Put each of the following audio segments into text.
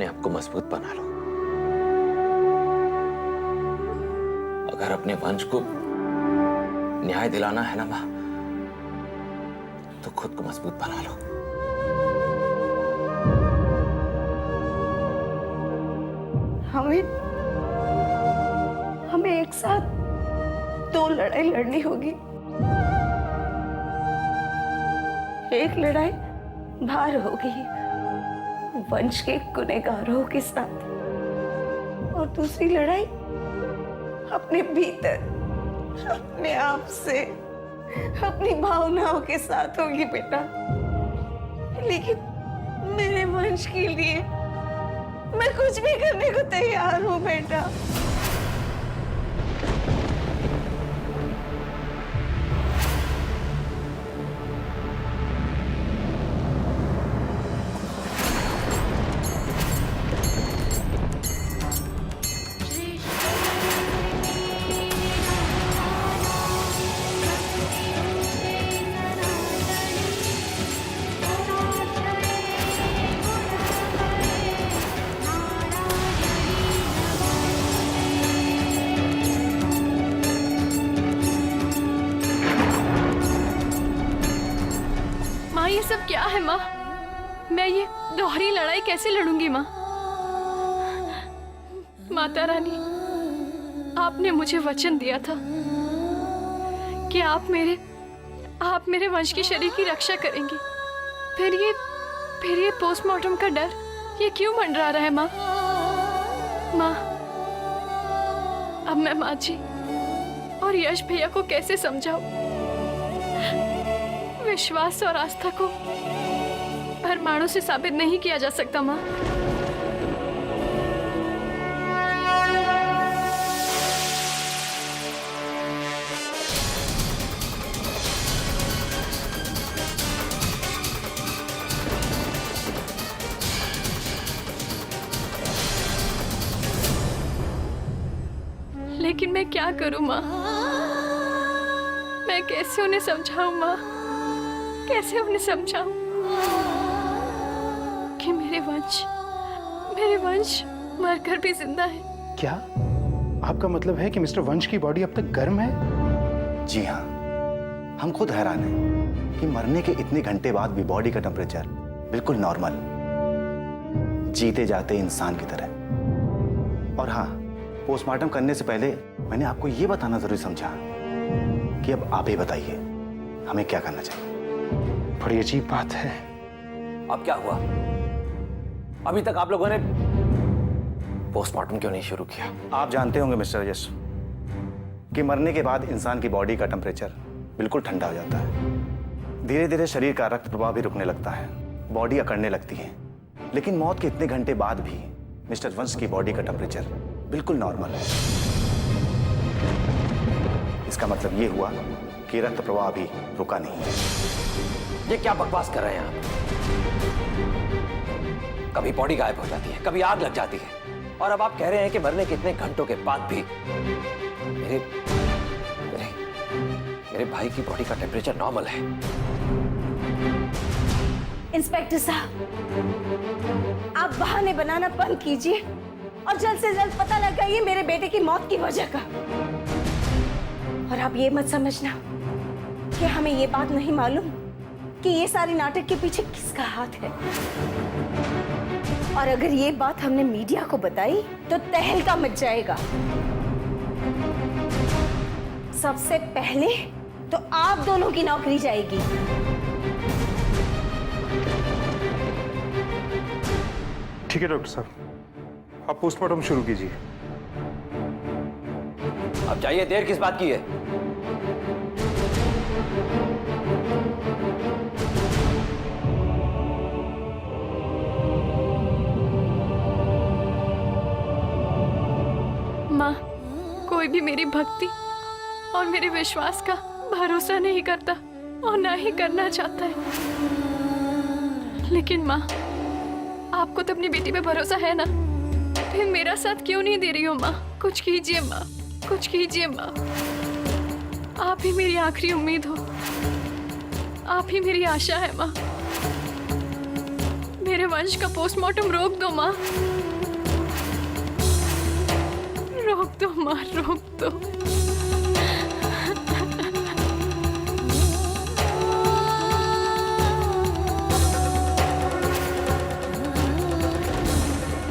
अपने आप को मजबूत बना लो। अगर अपने वंश को न्याय दिलाना है ना मां, तो खुद को मजबूत बना लो। हमें एक साथ 2 लड़ाई लड़नी होगी। एक लड़ाई बाहर होगी वंश के गुनहगारों के साथ, और दूसरी लड़ाई अपने भीतर, अपने आप से, अपनी भावनाओं के साथ होगी बेटा। लेकिन मेरे वंश के लिए मैं कुछ भी करने को तैयार हूं बेटा। ये सब क्या है माँ? मैं ये दोहरी लड़ाई कैसे लड़ूंगी माँ? माता रानी, आपने मुझे वचन दिया था कि आप मेरे वंश की शरीर की रक्षा करेंगी। फिर ये पोस्टमार्टम का डर ये क्यों मंडरा रहा है माँ? माँ, अब मैं माँ जी और यश भैया को कैसे समझाऊं? विश्वास और आस्था को परमाणु से साबित नहीं किया जा सकता माँ। लेकिन मैं क्या करूं माँ? मैं कैसे उन्हें समझाऊं माँ? कैसे उन्हें समझाऊं कि मेरे वंश मरकर भी जिंदा है? क्या आपका मतलब है कि मिस्टर वंश की बॉडी अब तक गर्म है? जी हाँ, हम खुद हैरान हैं कि मरने के इतने घंटे बाद भी बॉडी का टेम्परेचर बिल्कुल नॉर्मल, जीते जाते इंसान की तरह। और हाँ, पोस्टमार्टम करने से पहले मैंने आपको ये बताना जरूरी समझा कि अब आप ही बताइए हमें क्या करना चाहिए। बड़ी अजीब बात है। अब क्या हुआ? अभी तक आप लोगों ने पोस्टमार्टम क्यों नहीं शुरू किया? आप जानते होंगे मिस्टर यश कि मरने के बाद इंसान की बॉडी का टेम्परेचर बिल्कुल ठंडा हो जाता है। धीरे धीरे शरीर का रक्त प्रवाह भी रुकने लगता है, बॉडी अकड़ने लगती है। लेकिन मौत के इतने घंटे बाद भी मिस्टर वंश की बॉडी का टेम्परेचर बिल्कुल नॉर्मल है। इसका मतलब ये हुआ कि रक्त प्रवाह भी रुका नहीं है। ये क्या बकवास कर रहे हैं आप? कभी बॉडी गायब हो जाती है, कभी आग लग जाती है, और अब आप कह रहे हैं कि मरने के इतने घंटों के बाद भी मेरे भाई की बॉडी का टेम्परेचर नॉर्मल है। इंस्पेक्टर साहब, आप बहाने बनाना बंद कीजिए और जल्द से जल्द पता लगाइए मेरे बेटे की मौत की वजह का। और आप ये मत समझना कि हमें ये बात नहीं मालूम कि ये सारे नाटक के पीछे किसका हाथ है। और अगर ये बात हमने मीडिया को बताई तो तहलका मच जाएगा। सबसे पहले तो आप दोनों की नौकरी जाएगी। ठीक है डॉक्टर साहब, आप पोस्टमार्टम शुरू कीजिए। अब जाइए, देर किस बात की है? माँ, कोई भी मेरी भक्ति और मेरे विश्वास का भरोसा नहीं करता और ना ही करना चाहता है। लेकिन माँ, आपको तो अपनी बेटी पे भरोसा है ना? फिर मेरा साथ क्यों नहीं दे रही हो माँ? कुछ कीजिए माँ, कुछ कीजिए माँ। आप ही मेरी आखिरी उम्मीद हो, आप ही मेरी आशा है माँ। मेरे वंश का पोस्टमार्टम रोक दो माँ। दो माँ, रोक दो।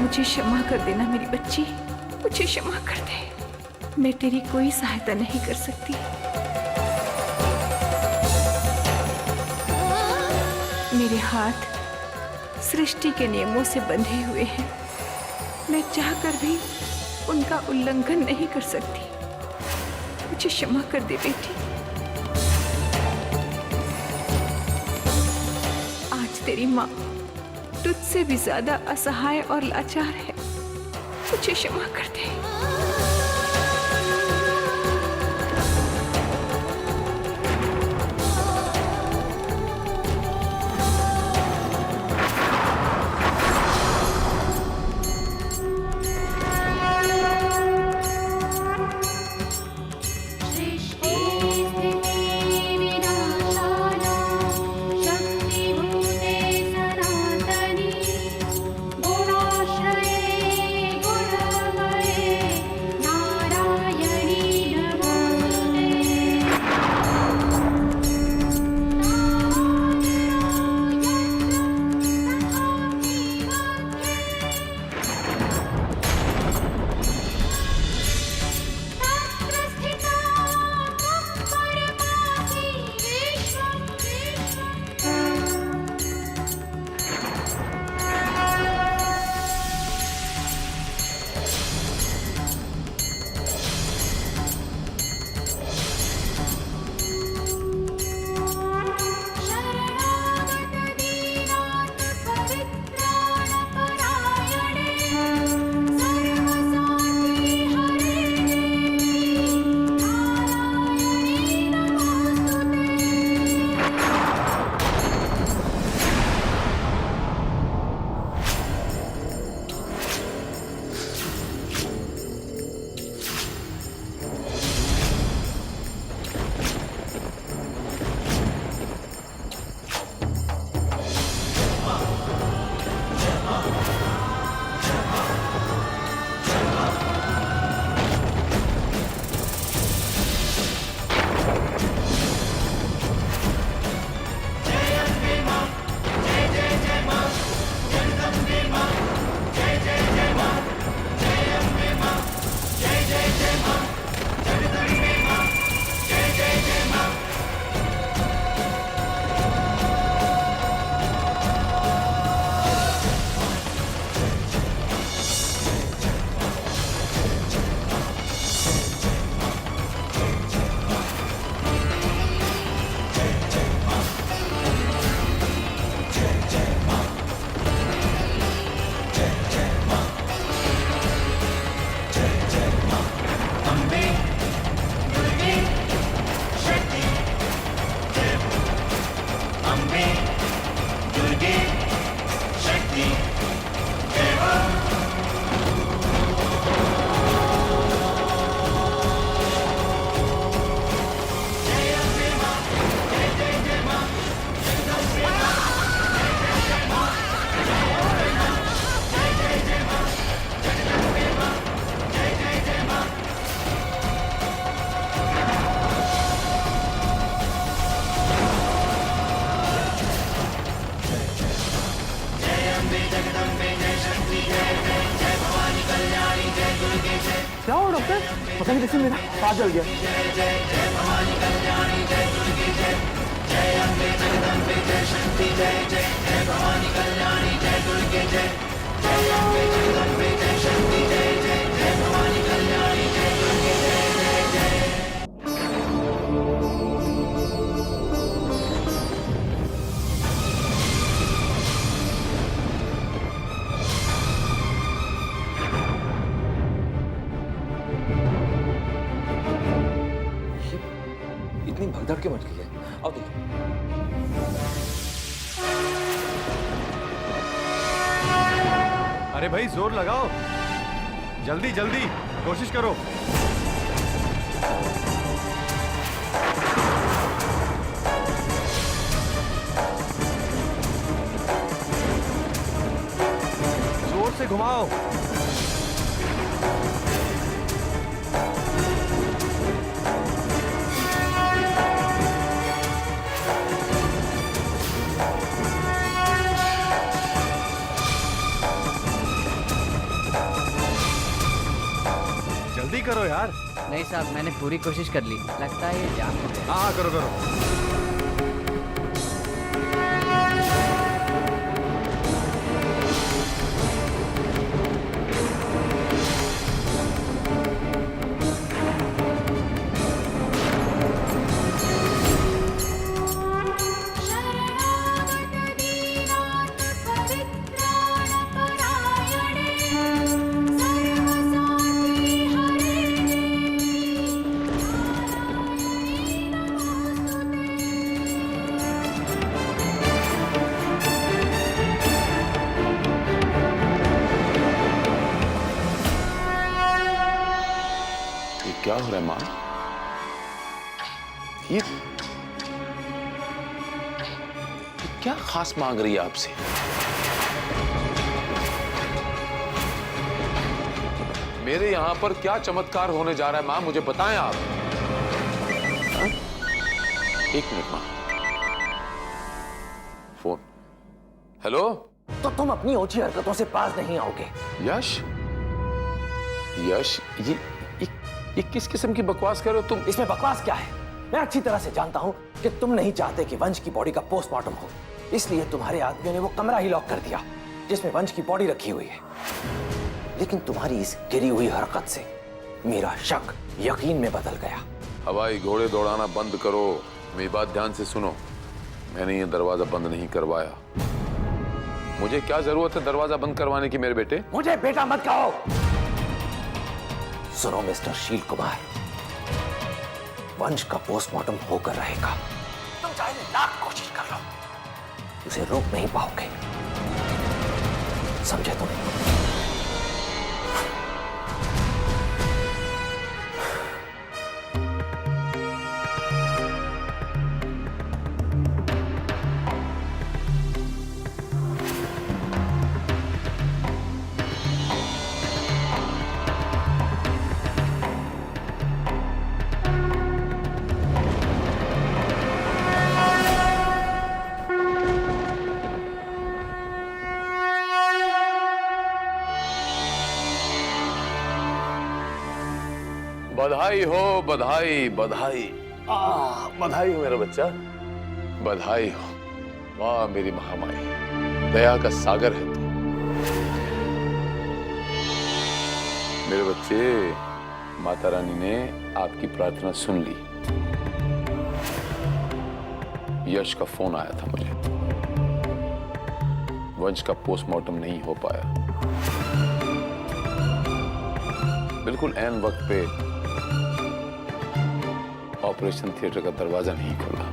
मुझे क्षमा कर देना मेरी बच्ची, मुझे क्षमा कर दे। मैं तेरी कोई सहायता नहीं कर सकती। मेरे हाथ सृष्टि के नियमों से बंधे हुए हैं। मैं चाहकर भी उनका उल्लंघन नहीं कर सकती। मुझे क्षमा कर दे बेटी। आज तेरी माँ तुझसे भी ज्यादा असहाय और लाचार है। मुझे क्षमा कर दे। क्या हुआ डॉक्टर? पता नहीं कैसे मेरा हाथ जल गया। इतनी भगदड़ क्यों मच गई है? आओ देखिए। अरे भाई जोर लगाओ, जल्दी जल्दी कोशिश करो। जोर से घुमाओ। नहीं साहब, मैंने पूरी कोशिश कर ली। लगता है ये जाम हो गया। हाँ करो करो। क्या हो रहा है माँ? ये क्या खास मांग रही है आपसे? मेरे यहां पर क्या चमत्कार होने जा रहा है माँ, मुझे बताएं आप। हा? एक मिनट माँ, फोन। हेलो। तो तुम अपनी ओछी हरकतों से पास नहीं आओगे। यश, यश, ये किस किस्म की बकवास कर रहे हो तुम? इसमें बकवास क्या है? मैं अच्छी तरह से जानता हूं कि तुम नहीं चाहते कि वंश की बॉडी का पोस्टमार्टम हो, इसलिए तुम्हारे आदमियों ने वो कमरा ही लॉक कर दिया जिसमें वंश की बॉडी रखी हुई है। लेकिन तुम्हारी इस गिरी हुई हरकत से मेरा शक यकीन में बदल गया। हवाई घोड़े दौड़ाना बंद करो। मेरी बात ध्यान से सुनो। मैंने ये दरवाजा बंद नहीं करवाया। मुझे क्या जरूरत है दरवाजा बंद करवाने की मेरे बेटे? मुझे बेटा मत कहो। सुनो मिस्टर शील कुमार, वंश का पोस्टमार्टम होकर रहेगा। तुम चाहे लाख कोशिश कर लो, उसे रोक नहीं पाओगे। समझे तुम? बधाई हो, बधाई बधाई। बधाई हो मेरा बच्चा, बधाई हो। वाह मेरी महामाई, दया का सागर है तू। मेरे बच्चे, माता रानी ने आपकी प्रार्थना सुन ली। यश का फोन आया था मुझे। वंश का पोस्टमार्टम नहीं हो पाया। बिल्कुल ऐन वक्त पे ऑपरेशन थिएटर का दरवाजा नहीं खुला।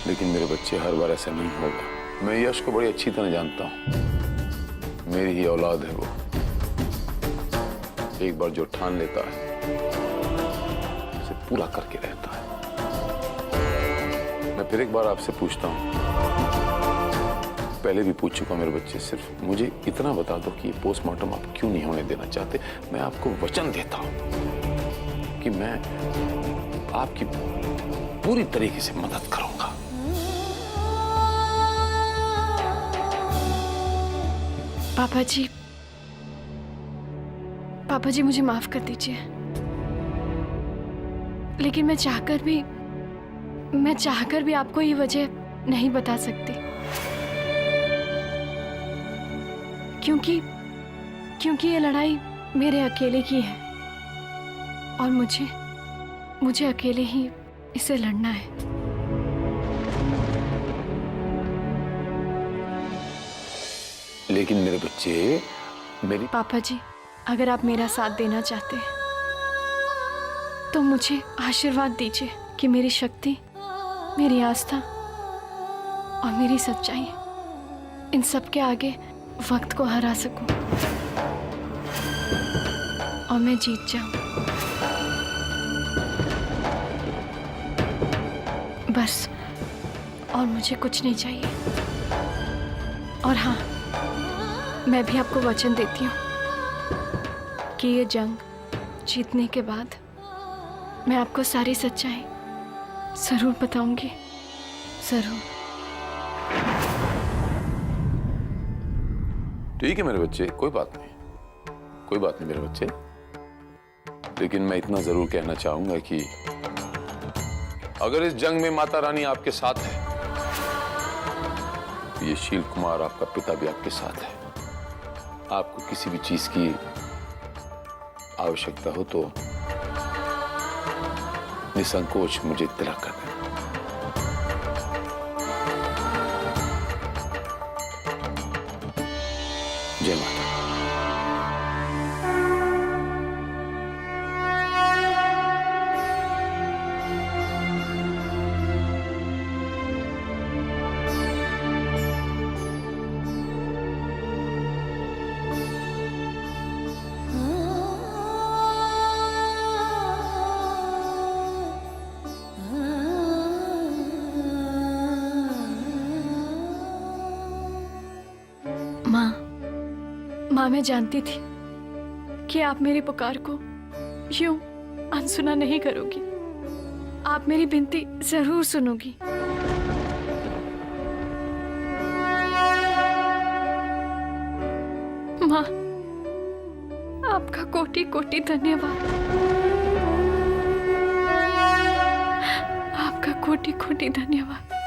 लेकिन मेरे बच्चे, हर बार ऐसा नहीं होगा। मैं यश को बड़ी अच्छी तरह जानता हूं। मेरी ही औलाद है वो। एक बार जो ठान लेता है उसे पूरा करके रहता है। मैं फिर एक बार आपसे पूछता हूं, पहले भी पूछ चुका मेरे बच्चे, सिर्फ मुझे इतना बता दो कि पोस्टमार्टम आप क्यों नहीं होने देना चाहते। मैं आपको वचन देता हूं कि मैं आपकी पूरी तरीके से मदद करूंगा। पापा जी मुझे माफ कर दीजिए, लेकिन मैं चाहकर भी आपको ये वजह नहीं बता सकती, क्योंकि ये लड़ाई मेरे अकेले की है और मुझे अकेले ही इसे लड़ना है। लेकिन मेरे बच्चे, मेरी पापा जी, अगर आप मेरा साथ देना चाहते हैं तो मुझे आशीर्वाद दीजिए कि मेरी शक्ति, मेरी आस्था और मेरी सच्चाई इन सब के आगे वक्त को हरा सकूं और मैं जीत जाऊं। बस, और मुझे कुछ नहीं चाहिए। और हाँ, मैं भी आपको वचन देती हूँ कि ये जंग जीतने के बाद मैं आपको सारी सच्चाई जरूर बताऊंगी, जरूर। ठीक है मेरे बच्चे, कोई बात नहीं, कोई बात नहीं मेरे बच्चे। लेकिन मैं इतना जरूर कहना चाहूंगा कि अगर इस जंग में माता रानी आपके साथ है, तो ये शील कुमार आपका पिता भी आपके साथ है। आपको किसी भी चीज की आवश्यकता हो तो निसंकोच मुझे इत्तला कर दें। जय माता। माँ, मैं जानती थी कि आप मेरी पुकार को यूं अनसुना नहीं करोगी। आप मेरी विनती जरूर सुनोगी। माँ, आपका कोटि कोटि धन्यवाद। आपका कोटि कोटि धन्यवाद।